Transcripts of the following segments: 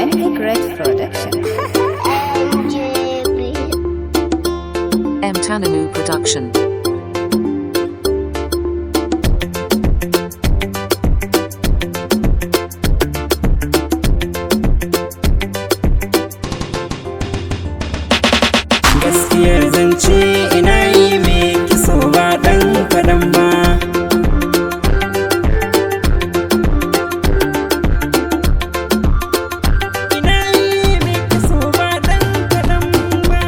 MP Great Production. M Tanamu Production. Gaskiyar zance ina yi miki so ba ɗan kaɗan ba. Ina yi miki so ba ɗan kaɗan ba.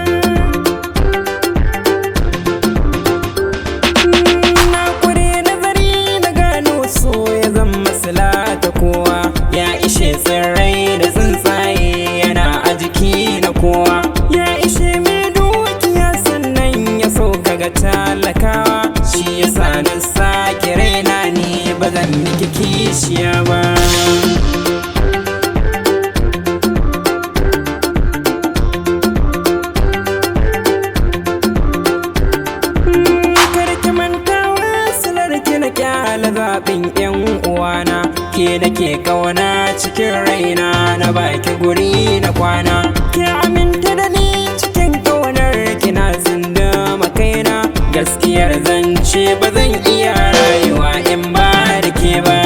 Na ƙure nazari na gano so ya zama sila ta kowa. Ya ishe tsirrai da tsuntsaye yana a jiki na kowa. Ya ishe ga talakawa shi yasa na sake raina ni ba zan miki kishiya ba. Karki mantawa silarki na kyala zaɓin 'yan uwana, ke nake kauna cikin raina na baki guri na kwana. Ke aminta da ni cikin kaunar kina zinda makaina. Gaskiyar zance ba zan iya rayuwa in ba da ke ba.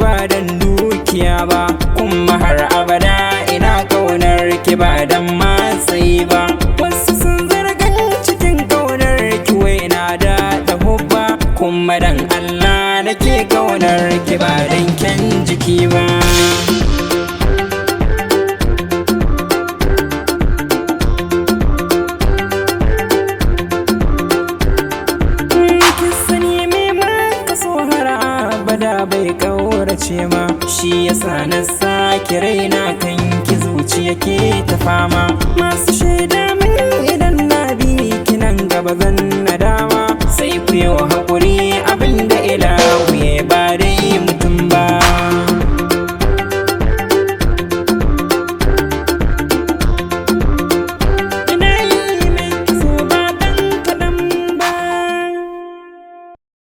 Ba dan dukiya ba, kuma har abada ina kaunar ki ba dan matsayi ba. Wasu sun zargan cikin kaunar ki wai na da hubba, kuma dan Allah nake kaunar ki ba dan kyan jiki ba. Bada bai kaurace ma, shi yasa na sake raina kan ki zuciya ke ta fama. Masu shaida